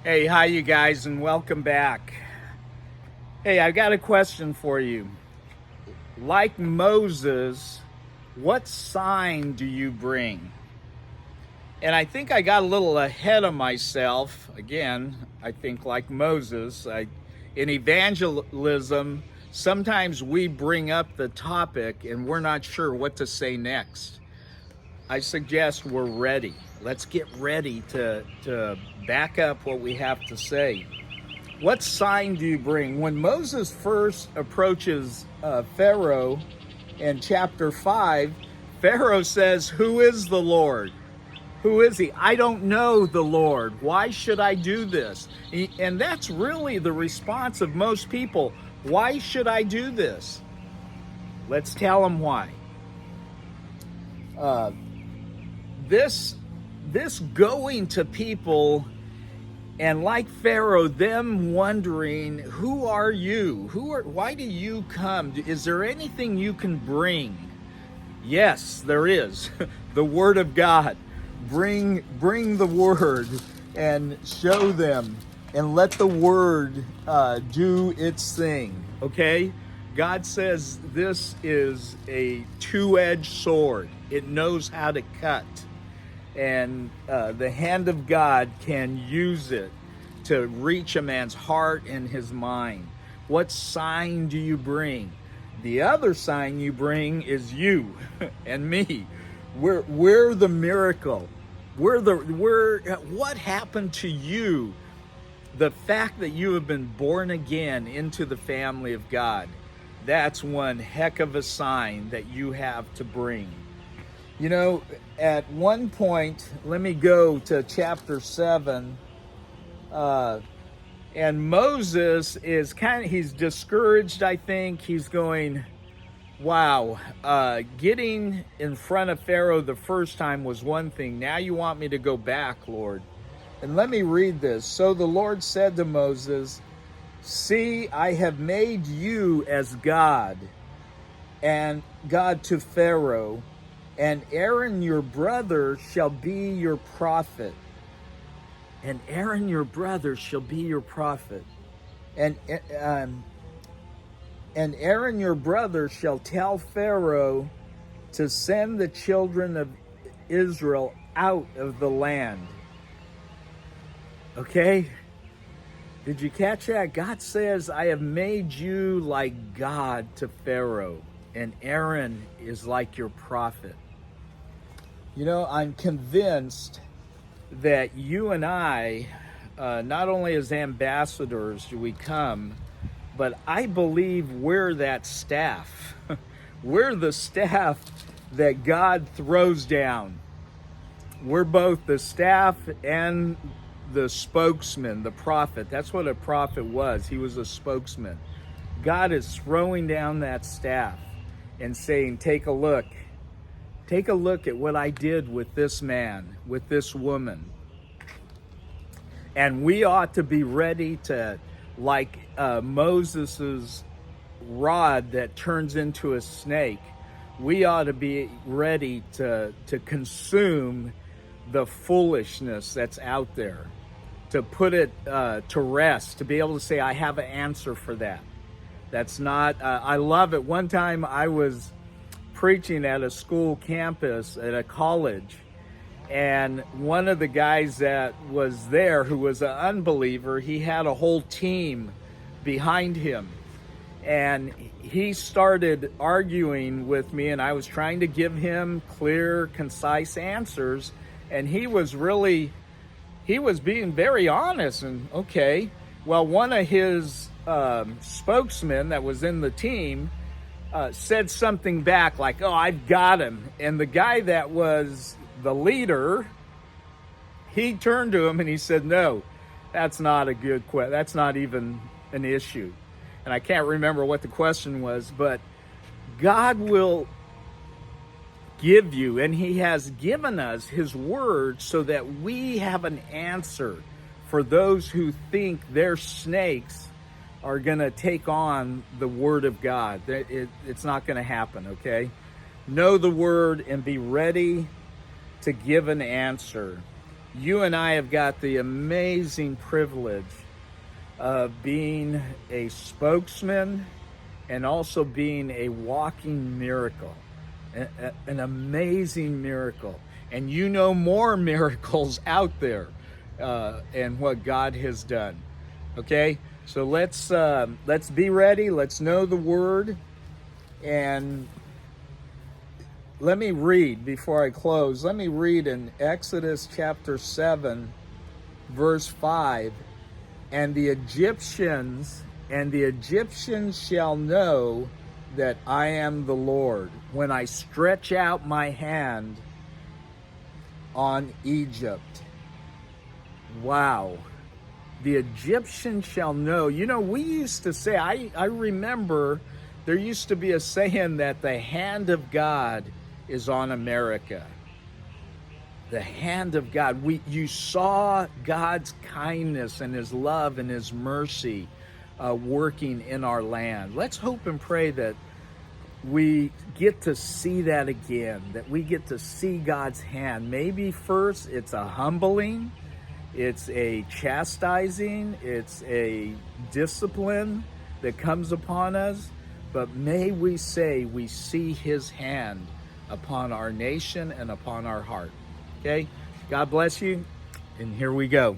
Hey, hi you guys, and welcome back. Hey, I got a question for you. Like Moses, what sign do you bring? And I think I got a little ahead of myself. Again, I think like Moses, in evangelism, sometimes we bring up the topic and we're not sure what to say next. I suggest we're ready. Let's get ready to back up what we have to say. What sign do you bring? When Moses first approaches Pharaoh in chapter 5, Pharaoh says, "Who is the Lord? Who is he? I don't know the Lord. Why should I do this?" And that's really the response of most people. Why should I do this? Let's tell them why. Uh, this going to people and like Pharaoh, them wondering, who are you? Why do you come? Is there anything you can bring? Yes, there is. The word of God. Bring the word and show them and let the word do its thing. Okay? God says this is a two-edged sword. It knows how to cut. And the hand of God can use it to reach a man's heart and his mind. What sign do you bring? The other sign you bring is you and me. We're the miracle. What happened to you? The fact that you have been born again into the family of God. That's one heck of a sign that you have to bring. You know, at one point, let me go to chapter 7, and Moses is he's discouraged, I think. He's going, wow, getting in front of Pharaoh the first time was one thing. Now you want me to go back, Lord. And let me read this. So the Lord said to Moses, "See, I have made you as God, and God to Pharaoh, and Aaron your brother shall be your prophet." And Aaron your brother shall be your prophet. And Aaron your brother shall tell Pharaoh to send the children of Israel out of the land. Okay? Did you catch that? God says, I have made you like God to Pharaoh, and Aaron is like your prophet. You know, I'm convinced that you and I, not only as ambassadors do we come, but I believe we're that staff. We're the staff that God throws down. We're both the staff and the spokesman, the prophet. That's what a prophet was. He was a spokesman. God is throwing down that staff and saying, take a look. Take a look at what I did with this man, with this woman. And we ought to be ready to, like Moses's rod that turns into a snake, we ought to be ready to consume the foolishness that's out there, to put it to rest, to be able to say, I have an answer for that. That's not, I love it. One time I was preaching at a school campus at a college, and one of the guys that was there, who was an unbeliever, he had a whole team behind him, and he started arguing with me, and I was trying to give him clear, concise answers, and he was being very honest. And okay, well, one of his spokesmen that was in the team said something back like, oh, I've got him. And the guy that was the leader, he turned to him and he said, no, that's not a good question. That's not even an issue. And I can't remember what the question was, but God will give you, and he has given us his word so that we have an answer for those who think their snakes are going to take on the word of God. It's not going to happen, okay? Know the word and be ready to give an answer. You and I have got the amazing privilege of being a spokesman and also being a walking miracle, an amazing miracle. And you know more miracles out there and what God has done. Okay, so let's be ready. Let's know the word, and let me read before I close. Let me read in Exodus chapter 7, verse 5. And the Egyptians shall know that I am the Lord when I stretch out my hand on Egypt. Wow. The Egyptians shall know. You know, we used to say, I remember there used to be a saying that the hand of God is on America. The hand of God. You saw God's kindness and His love and His mercy working in our land. Let's hope and pray that we get to see that again, that we get to see God's hand. Maybe first it's a humbling, it's a chastising, it's a discipline that comes upon us, but may we say we see His hand upon our nation and upon our heart. Okay? God bless you, and here we go.